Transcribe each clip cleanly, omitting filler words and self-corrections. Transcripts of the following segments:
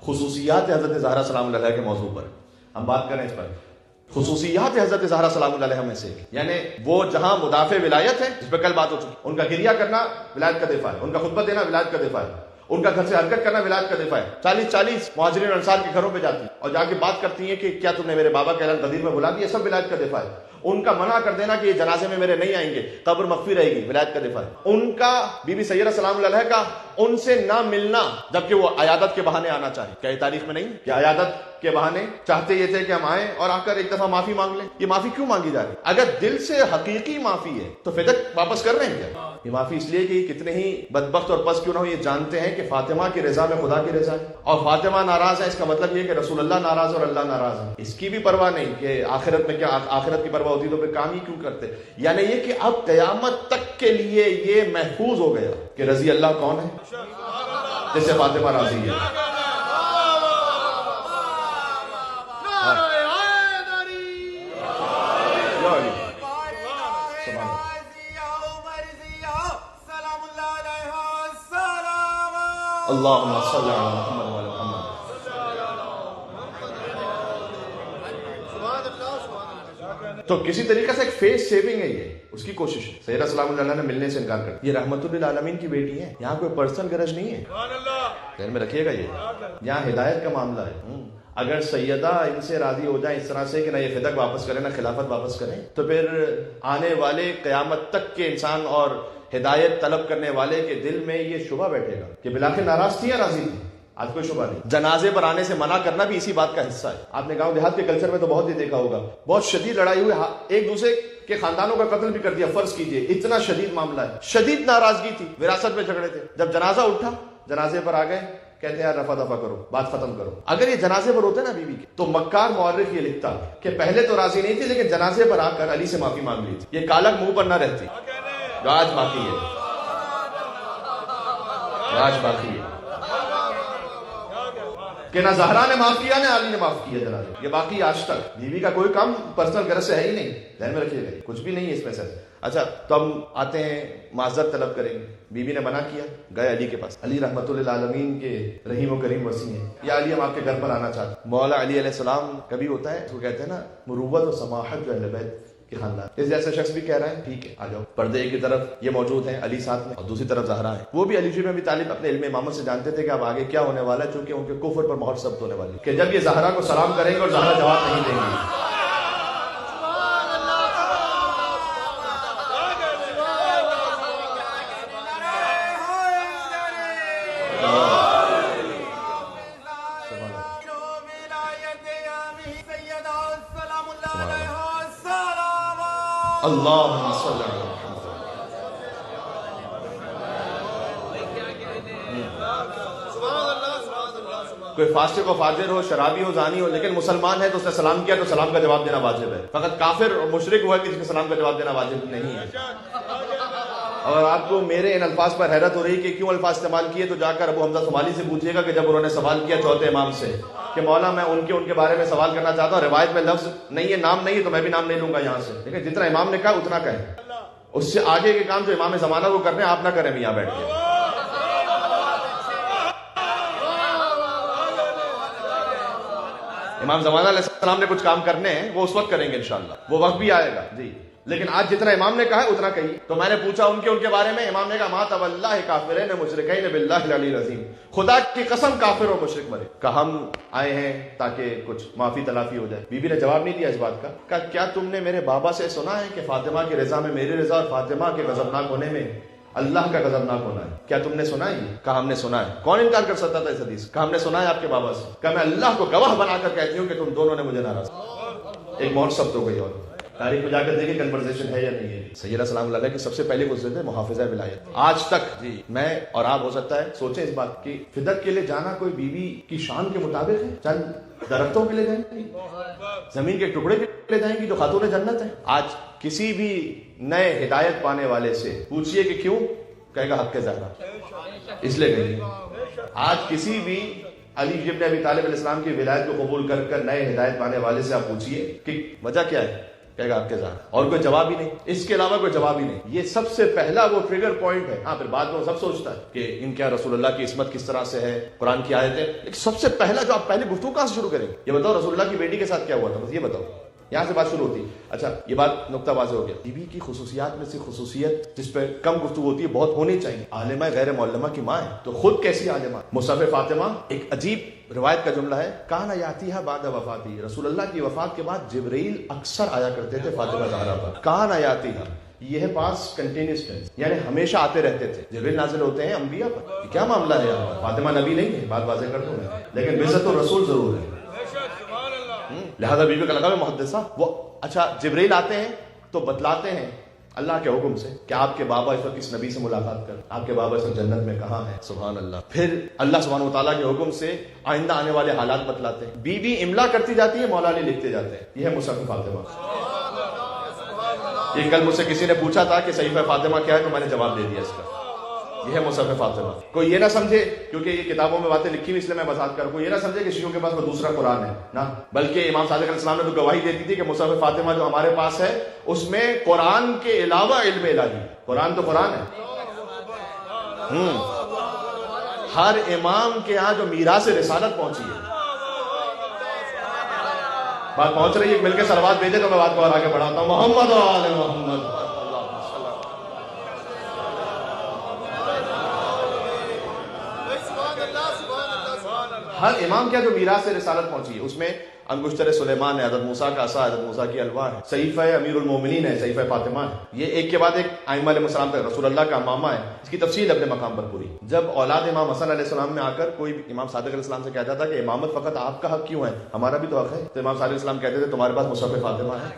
خصوصیات حضرت زہرا سلام اللہ علیہ کے موضوع پر ہم بات کریں. اس پر خصوصیات حضرت زہرا سلام اللہ علیہ میں سے یعنی وہ جہاں مدافع ولایت ہے جس پہ کل بات ہو چکی, ان کا گریہ کرنا ولایت کا دفاع ہے, ان کا خطبہ دینا ولایت کا دفاع ہے, ان کا گھر سے حرکت کرنا ولایت کا دفاع ہے. 40 مہاجرین انصار کے گھروں پہ جاتی ہیں اور جا کے بات کرتی ہیں کہ کیا تم نے میرے بابا کے اعلان غدیر میں بلا دیا, سب ولایت کا دفاع ہے. ان کا منع کر دینا کہ یہ جنازے میں میرے نہیں آئیں گے, قبر مخفی رہے گی, ولایت کا دفاع ہے. ان کا بی بی سیدہ سلام اللہ علیہ کا ان سے نہ ملنا جبکہ وہ عیادت کے بہانے آنا چاہے. کیا یہ تاریخ میں نہیں کہ عیادت کے بہانے چاہتے یہ تھے کہ ہم آئیں اور آ کر ایک دفعہ معافی مانگ لیں؟ یہ معافی کیوں مانگی جا رہی ہے؟ اگر دل سے حقیقی معافی ہے تو فدق واپس کر رہے ہیں کیا؟ یہ معافی اس لیے کہ کتنے ہی بدبخت اور پس کیوں نہ ہو یہ جانتے ہیں کہ فاطمہ کی رضا میں خدا کی رضا ہے, اور فاطمہ ناراض ہے اس کا مطلب یہ کہ رسول اللہ ناراض اور اللہ ناراض ہے. اس کی بھی پرواہ نہیں کہ آخرت میں کیا, آخرت کی پرواہ ہوتی تو پھر کام ہی کیوں کرتے. یعنی یہ کہ اب قیامت تک کے لیے یہ محفوظ ہو گیا کہ رضی اللہ کون ہے, جیسے فاطمہ راضی ہے. اللہم صلی علی محمد وعلی محمد. تو کسی طریقے سے ایک فیس سیونگ ہے, یہ اس کی کوشش ہے. سیدہ سلام اللہ علیہ نے ملنے سے انکار کر, یہ رحمت للعالمین کی بیٹی ہے, یہاں کوئی پرسنل غرض نہیں ہے, ذہن میں رکھیے گا. یہ یہاں ہدایت کا معاملہ ہے. اگر سیدہ ان سے راضی ہو جائیں اس طرح سے کہ نہ یہ فدق واپس کریں نہ خلافت واپس کریں, تو پھر آنے والے قیامت تک کے انسان اور ہدایت طلب کرنے والے کے دل میں یہ شبہ بیٹھے گا کہ بلاخر ناراض تھی یا راضی تھی. آج کوئی شبہ نہیں. جنازے پر آنے سے منع کرنا بھی اسی بات کا حصہ ہے. آپ نے گاؤں دیہات کے کلچر میں تو بہت ہی دیکھا ہوگا, بہت شدید لڑائی ہوئی, ایک دوسرے کے خاندانوں کا قتل بھی کر دیا. فرض کیجئے اتنا شدید معاملہ ہے, شدید ناراضگی تھی, وراثت میں جھگڑے تھے. جب جنازہ اٹھا, جنازے پر آ گئے, کہتے ہیں یار رفع دفع کرو, بات ختم کرو. اگر یہ جنازے پر ہوتے نا بیوی کے, تو مکار مورخ یہ لکھتا کہ پہلے تو راضی نہیں تھی لیکن جنازے پر آ کر علی سے معافی مانگ لی تھی. یہ کالک منہ پر نہ رہتی جو آج باقی ہے, آج باقی ہے کہ نہ زہرا نے معاف کیا نہ علی نے معاف کیا جنازے. یہ باقی آج تک. بیوی کا کوئی کام پرسنل غرض سے ہے ہی نہیں, ذہن میں رکھیے گا, کچھ بھی نہیں ہے اس میں سے. اچھا تو ہم آتے ہیں معذرت طلب کریں گے. بیوی نے منع کیا, گئے علی کے پاس. علی رحمت للعالمین کے رحیم و کریم وسیع ہیں. یا علی ہم آپ کے گھر پر آنا چاہتے ہیں. مولا علی علیہ السلام کبھی ہوتا ہے تو کہتے ہیں نا مروت و سماحت جو اہل بیت کے خاندان, اس جیسے شخص بھی کہہ رہا ہے ٹھیک ہے آ جاؤ. پردے کی طرف یہ موجود ہیں علی ساتھ میں, اور دوسری طرف زہرا ہے. وہ بھی علی جی میں بھی طالب اپنے علم امامت سے جانتے تھے کہ اب آگے کیا ہونے والا ہے, چونکہ ان کے کفر پر مہر ثبت ہونے والی کہ جب یہ زہرا کو سلام کریں گے اور زہرا جواب نہیں دیں گے. اللہم صلی علی محمد. کوئی فاسق و فاجر ہو, شرابی ہو, زانی ہو, لیکن مسلمان ہے تو اس نے سلام کیا تو سلام کا جواب دینا واجب ہے. فقط کافر اور مشرک ہوا کہ جس کے سلام کا جواب دینا واجب نہیں ہے. اور آپ کو میرے ان الفاظ پر حیرت ہو رہی کہ کیوں الفاظ استعمال کیے, تو جا کر ابو حمزہ صومالی سے پوچھیے گا کہ جب انہوں نے سوال کیا چوتھے امام سے کہ مولا میں ان کے بارے میں سوال کرنا چاہتا ہوں, روایت میں لفظ نہیں ہے, نام نہیں ہے, تو میں بھی نام نہیں لوں گا یہاں سے. لیکن جتنا امام نے کہا اتنا کہیں, اس سے آگے کے کام جو امام زمانہ کو کرنے آپ نہ کریں یہاں بیٹھ کے. امام زمانہ علیہ السلام نے کچھ کام کرنے ہیں, وہ اس وقت کریں گے انشاءاللہ, وہ وقت بھی آئے گا جی. لیکن آج جتنا امام نے کہا ہے اتنا کہیے. تو میں نے پوچھا ان کے بارے میں, امام نے کہا مات واللہ کافرین مشرکین باللہ العلی العظیم, خدا کی قسم کافر اور مشرک مرے. کہ ہم آئے ہیں تاکہ کچھ معافی تلافی ہو جائے. بی بی نے جواب نہیں دیا اس بات کا. کہا کیا تم نے میرے بابا سے سنا ہے کہ فاطمہ کی رضا میں میری رضا اور فاطمہ کے غضبناک ہونے میں اللہ کا غضبناک ہونا ہے؟ کیا تم نے سنا ہے یہ؟ کہا ہم نے سنا ہے. کون انکار کر سکتا تھا اس حدیث؟ کہا ہم نے سنا ہے آپ کے بابا سے. کہا میں اللہ کو گواہ بنا کر کہتی ہوں کہ تم دونوں نے مجھے ناراض. ایک مہر ثبت ہو گئی. اور تاریخ میں جا کر دیکھیں کنورسیشن ہے یا نہیں ہے. سیدہ سلام اللہ علیہ کی سب سے پہلے گزرے تھے محافظہ ولایت. آج تک جی میں اور آپ ہو سکتا ہے سوچیں اس بات کی, فدق کے لیے جانا کوئی بیوی کی شان کے مطابق ہے؟ چند درختوں کے لیے جائیں گی, زمین کے ٹکڑے کے لیے جائیں گی جو خاتون جنت ہے؟ آج کسی بھی نئے ہدایت پانے والے سے پوچھئے کہ کیوں, کہے گا حق کے زہرا, اس لیے گئی. آج کسی بھی علی ابن ابی طالب علیہ السلام کی ولایت کو قبول کر نئے ہدایت پانے والے سے آپ پوچھئے کہ وجہ کیا ہے, کہے گا آپ کے زہرا، اور کوئی جواب ہی نہیں، اس کے علاوہ کوئی جواب ہی نہیں. یہ سب سے پہلا وہ ٹریگر پوائنٹ ہے. ہاں پھر بعد میں وہ سب سوچتا ہے کہ ان کے رسول اللہ کی عصمت کس طرح سے ہے، قرآن کی آیتیں، لیکن سب سے پہلا جو آپ پہلے گفتگو کہاں سے شروع کریں گے؟ یہ بتاؤ رسول اللہ کی بیٹی کے ساتھ کیا ہوا تھا، بس یہ بتاؤ. یہاں سے بات شروع ہوتی ہے. اچھا یہ بات نقطہ واضح ہو گیا. بی بی کی خصوصیات میں سے خصوصیت جس پہ کم گفتگو ہوتی ہے، بہت ہونی چاہیے. عالمہ غیر معلمہ کی ماں ہے، تو خود کیسی عالمہ. مصحف فاطمہ ایک عجیب روایت کا جملہ ہے، کان یاتیھا بعد وفاتی، رسول اللہ کی وفات کے بعد جبرائیل اکثر آیا کرتے تھے فاطمہ زہرا پر. کان یاتیھا یہ ہے پاس کنٹینیوس ٹینس، یعنی ہمیشہ آتے رہتے تھے. جبرائیل نازل ہوتے ہیں انبیاء پر. کیا معاملہ ہے یار، فاطمہ نبی نہیں ہے، بات واضح کر دوں میں، لیکن بعزت الرسول ضرور ہے. لہذا بیوی کا لقب ہے محدثہ. وہ اچھا جبرائیل آتے ہیں تو بتلاتے ہیں اللہ کے حکم سے کہ آپ کے بابا اس وقت اس نبی سے ملاقات کر، آپ کے بابا اس وقت جنت میں کہاں ہے. سبحان اللہ. پھر اللہ سبحانہ وتعالیٰ کے حکم سے آئندہ آنے والے حالات بتلاتے ہیں. بی بی املا کرتی جاتی ہے، مولا علی لکھتے جاتے ہیں. یہ ہے مصحف فاطمہ. یہ کل مجھ سے کسی نے پوچھا تھا کہ صحیفہ فاطمہ کیا ہے، تو میں نے جواب دے دیا اس کا. یہ ہے مصحف فاطمہ. کوئی یہ نہ سمجھے کیونکہ یہ کتابوں میں باتیں لکھی ہوئی اس لیے میں وضاحت کروں، کوئی یہ نہ سمجھے کہ شیعوں کے پاس وہ دوسرا قرآن ہے نا، بلکہ امام صادق علیہ السلام نے تو گواہی دیتی تھی کہ مصحف فاطمہ جو ہمارے پاس ہے اس میں قرآن کے علاوہ علم الہی. قرآن تو قرآن ہے. ہر امام کے یہاں جو میراث رسالت پہنچی ہے، بات پہنچ رہی ہے، مل کے صلوات بھیجے تو میں بات کو اور آگے بڑھاتا ہوں. محمد و آل محمد. ہر امام کیا جو میراث رسالت پہنچی ہے اس میں انگشتر سلیمان ہے، حضرت موسیٰ کا عصا، حضرت موسیٰ کی الواح ہے، صحیفہ امیر المومنین ہے، صحیفہ فاطمہ ہے. یہ ایک کے بعد ایک ائمہ علیہ السلام تک. رسول اللہ کا امامہ ہے، اس کی تفصیل اپنے مقام پر پوری. جب اولاد امام حسن علیہ السلام میں آ کر کوئی امام صادق علیہ السلام سے کہتا تھا کہ امامت فقط آپ کا حق کیوں ہے، ہمارا بھی تو حق ہے، تو امام صادق علیہ السلام کہتے تھے تمہارے پاس مصحف فاطمہ ہے.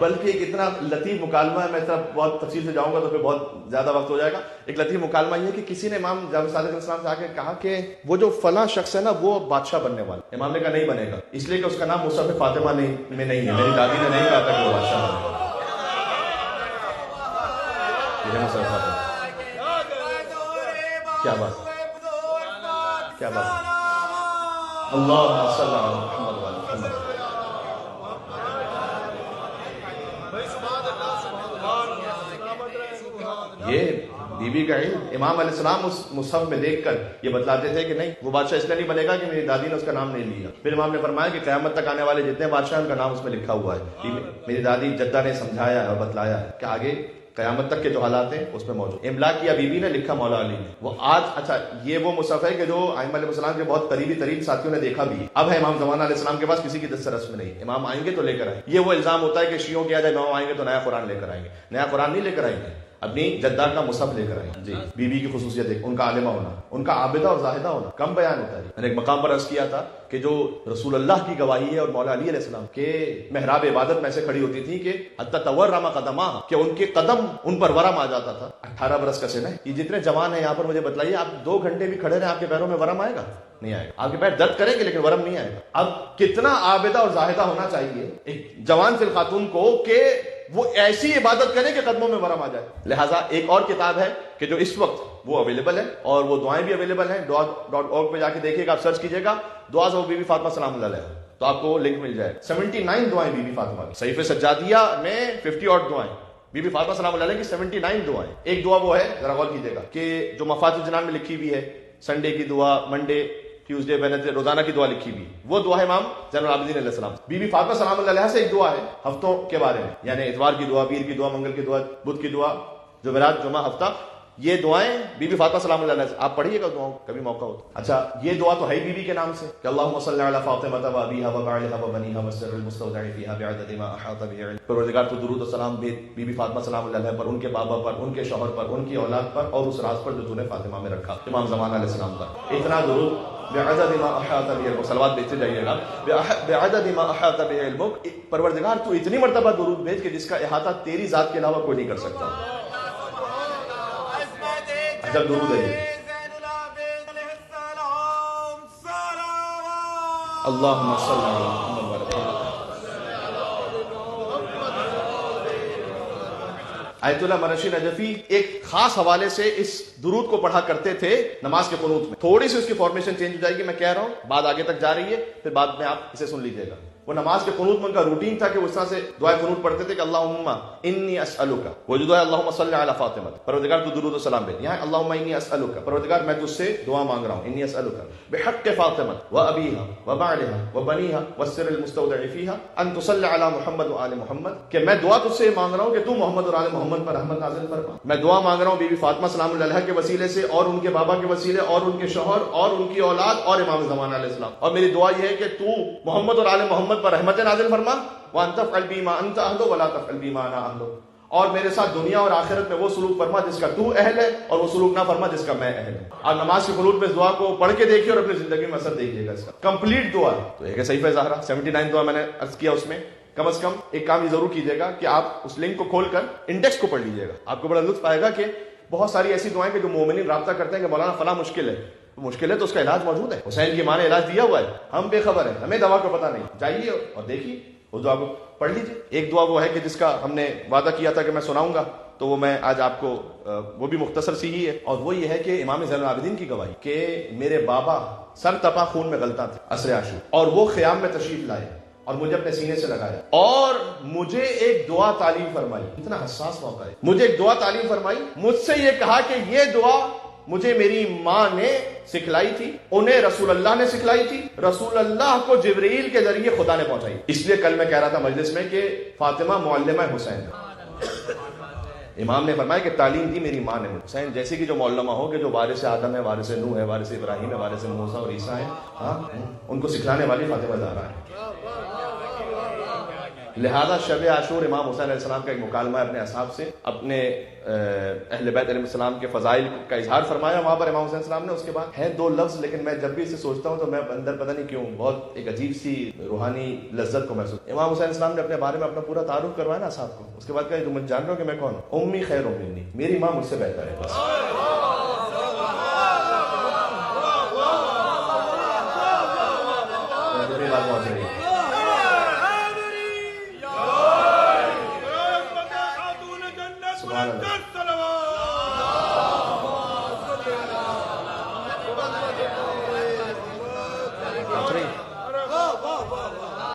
بلکہ ایک اتنا لطیف مکالمہ ہے، میں اس طرح بہت تفصیل سے جاؤں گا تو پھر بہت زیادہ وقت ہو جائے گا. ایک لطیف مکالمہ یہ ہے کہ کسی نے امام جعفر صادق علیہ السلام سے آ کے کہا کہ وہ جو فلاں شخص ہے نا وہ بادشاہ بننے والا. امام نے کہا نہیں بنے گا، اس لیے کہ اس کا نام مصحف فاطمہ میں نہیں ہے، میری دادی نے نہیں کہا تھا کہ وہ بادشاہ بنے گا. یہ ہے مصحف فاطمہ. کیا بات، کیا بات. اللہم صلی علی محمد وعلی محمد. یہ بی بی کا علم امام علیہ السلام اس مصحف میں دیکھ کر یہ بتلاتے تھے کہ نہیں وہ بادشاہ اس لیے نہیں بنے گا کہ میری دادی نے اس کا نام نہیں لیا. پھر امام نے فرمایا کہ قیامت تک آنے والے جتنے بادشاہ ان کا نام اس میں لکھا ہوا ہے. میری دادی جدہ نے سمجھایا اور بتلایا ہے کہ آگے قیامت تک کے جو حالات ہیں اس میں موجود. املا کیا بی بی نے، لکھا مولا علی نے. وہ آج اچھا یہ وہ مصحف ہے کہ جو ائمہ علیہ السلام کے بہت قریبی ترین ساتھیوں نے دیکھا بھی ہے. اب ہے امام زمانہ علیہ السلام کے پاس کسی کی دسترس میں نہیں. امام آئیں گے تو لے کر آئیں. یہ وہ الزام ہوتا ہے کہ شیعوں کے آج امام آئیں گے تو نیا قرآن لے کر آئیں گے. نیا قرآن نہیں لے کر آئیں گے، اپنی جدہ کا مصحف لے کر آئیں. جی بی بی کی خصوصیت ایک ان کا عالمہ ہونا، ان کا عابدہ اور زاہدہ ہونا کم بیان ہوتا ہے. میں نے ایک مقام پر عرض کیا تھا کہ جو رسول اللہ کی گواہی ہے اور مولا علی علیہ السلام کے محراب عبادت میں سے کھڑی ہوتی تھی کہ حتی تورم قدمہ، کہ ان کے قدم ان پر ورم آ جاتا تھا. 18 برس کا سن ہے. یہ جتنے جوان ہیں یہاں پر مجھے بتلائیے، آپ 2 گھنٹے بھی کھڑے رہے آپ کے پیروں میں ورم آئے گا؟ نہیں آئے گا. آپ کے پیر درد کریں گے لیکن ورم نہیں آئے گا. اب کتنا عابدہ اور زاہدہ ہونا چاہیے ایک جوان فی الخاتون کو کہ وہ ایسی عبادت کرے کہ قدموں میں ورم آ جائے. لہٰذا ایک اور کتاب ہے کہ جو اس وقت وہ اویلیبل ہے اور وہ دعائیں بھی اویلیبل ہیں. dua.org پہ جا کے دیکھیے گا، آپ سرچ کیجیے گا دعا سے بی بی فاطمہ سلام اللہ علیہ تو آپ کو لنک مل جائے. 79 دعائیں بی بی فاطمہ کی. صحیفہ سجادیہ میں 50 اور دعائیں بی بی فاطمہ سلام اللہ علیہ کی 79 دعائیں. ایک دعا وہ ہے، ذرا غور کیجیے گا، کہ جو مفاتیح الجنان میں لکھی ہوئی ہے، سنڈے کی دعا، منڈے، ٹیوزڈے، ویڈنسڈے، روزانہ کی دعا لکھی ہوئی، وہ دعا ہے امام زین العابدین علیہ السلام. بی بی فاطمہ سلام اللہ علیہ سے ایک دعا ہے ہفتوں کے بارے میں، یعنی اتوار کی دعا، پیر کی دعا، منگل کی دعا، بدھ کی دعا، جمعرات، جمعہ، ہفتہ. یہ دعائیں بی بی فاطمہ سلام اللہ علیہ سے آپ پڑھیے گا دعاؤں کبھی موقع ہو. اچھا یہ دعا تو ہے بی بی کے نام سے کہ اللہم صلی علی فاطمہ و ابیہا و بعلہا و بنیہا والسر المستودع فیہا بعدد ما احاط به علم. پروردگار تو درود و سلام بی بی فاطمہ سلام اللہ علیہ پر، ان کے بابا پر، ان کے شوہر پر، ان کی اولاد پر، اور اس راز پر جو تو نے فاطمہ میں رکھا امام زمانہ علیہ السلام پر. اتنا درود بعدد ما احاط به علم. صلوات بھیجتے جائیے گا. بعدد ما احاط به علمک. پروردگار تو اتنی مرتبہ درود بھیج کہ جس کا احاطہ تیری ذات کے علاوہ کوئی نہیں کر سکتا. جب درود ہے اللہم صلی علی محمد وعلی محمد. آیت اللہ مرشی نجفی ایک خاص حوالے سے اس درود کو پڑھا کرتے تھے نماز کے قنوت میں. تھوڑی سی اس کی فارمیشن چینج ہو جائے گی، میں کہہ رہا ہوں، بات آگے تک جا رہی ہے، پھر بعد میں آپ اسے سن لیجیے گا. وہ نماز کے قنوت میں ان کا روٹین تھا کہ وہ اس طرح سے دعائے قنوت پڑھتے تھے کہ اللہم انی اسألک، وہ جو دعا ہے اللہم صلی علی فاطمہ، پروردگار تو درود و سلام بھیج. یہاں اللہم انی اسألک، پروردگار میں تجھ سے دعا مانگ رہا ہوں، انی اسألک بحق فاطمہ وابیہا وبعلہا وبنیہا والسر المستودع فیہا ان تصلی علی محمد وآل محمد، کہ میں دعا تجھ سے مانگ رہا ہوں کہ تو محمد اور آل محمد پر رحمت نازل فرما. میں دعا مانگ رہا ہوں بی بی فاطمہ سلام اللہ علیہا کے وسیلے سے اور ان کے بابا کے وسیلے اور ان کے شوہر اور ان کی اولاد اور امام زمانہ علیہ السلام، اور میری دعا یہ ہے کہ تو محمد اور آل محمد پر رحمت نازل فرما وَأَن تَفْعَلْ بِي مَا أَنْتَ أَهْلُ وَلَا تَفْعَلْ بِي مَا أَنَا أَهْلُ، اور میرے ساتھ دنیا اور آخرت میں وہ سلوک فرما جس کا تو اہل ہے اور وہ سلوک نہ فرما جس کا میں اہل ہوں. آپ نماز کے قنوت میں دعا کو پڑھ کے دیکھیے اور اپنی زندگی میں اثر دیکھیے گا اس کا. کمپلیٹ دعا تو ایک ہے صحیفہ زہرا 79 دعا میں نے عرض کیا، اس میں کم از کم ایک کام یہ ضرور کیجیے گا کہ آپ اس لنک کو کھول کر انڈیکس کو پڑھ لیجیے گا. آپ کو بڑا لطف آئے گا کہ بہت ساری ایسی دعائیں کہ جو مومنین رابطہ کرتے ہیں کہ مولانا فلاں مشکل ہے، مشکل ہے تو اس کا علاج موجود ہے. حسین کی ماں نے علاج دیا ہوا ہے، ہم بے خبر ہیں، ہمیں دوا کا پتہ نہیں. جائیے اور دیکھیے وہ دعا کو پڑھ لیجیے. ایک دعا وہ ہے کہ جس کا ہم نے وعدہ کیا تھا کہ میں سناؤں گا، تو وہ میں آج آپ کو وہ بھی مختصر سی ہی ہے، اور وہ یہ ہے کہ امام زین العابدین کی گواہی کہ میرے بابا سر تپا خون میں غلطاں تھے عصر عاشور، اور وہ خیام میں تشریف لائے اور مجھے اپنے سینے سے لگایا اور مجھے ایک دعا تعلیم فرمائی. اتنا حساس موقع ہے. مجھے ایک دعا تعلیم فرمائی، مجھ سے یہ کہا کہ یہ دعا مجھے میری ماں نے سکھلائی تھی، انہیں رسول اللہ نے سکھلائی تھی، رسول اللہ کو جبرائیل کے ذریعے خدا نے پہنچائی. اس لیے کل میں کہہ رہا تھا مجلس میں کہ فاطمہ معلمہ حسین ہے. امام نے فرمایا کہ تعلیم دی میری ماں نے. حسین جیسے کہ جو معلمہ ہو کہ جو وارث آدم ہے، وارث نوح ہے، وارث ابراہیم ہے، وارث موسیٰ اور عیسیٰ ہے، ہاں ان کو سکھلانے والی فاطمہ زہرا ہے. لہذا شب عاشور امام حسین علیہ السلام کا ایک مکالمہ ہے اپنے اصحاب سے، اپنے اہل بیت علیہ السلام کے فضائل کا اظہار فرمایا وہاں پر امام حسین السلام نے. اس کے بعد ہے دو لفظ، لیکن میں جب بھی اسے سوچتا ہوں تو میں اندر پتہ نہیں کیوں بہت ایک عجیب سی روحانی لذت کو محسوس. امام حسین السلام نے اپنے بارے میں اپنا پورا تعارف کروایا نا اصحاب کو. اس کے بعد کہا تم جان رہے ہو کہ میں کون ہوں؟ امی خیر منی، میری ماں مجھ سے بہتر ہے. بس بات پہنچ رہی ہے. سبحان اللہ.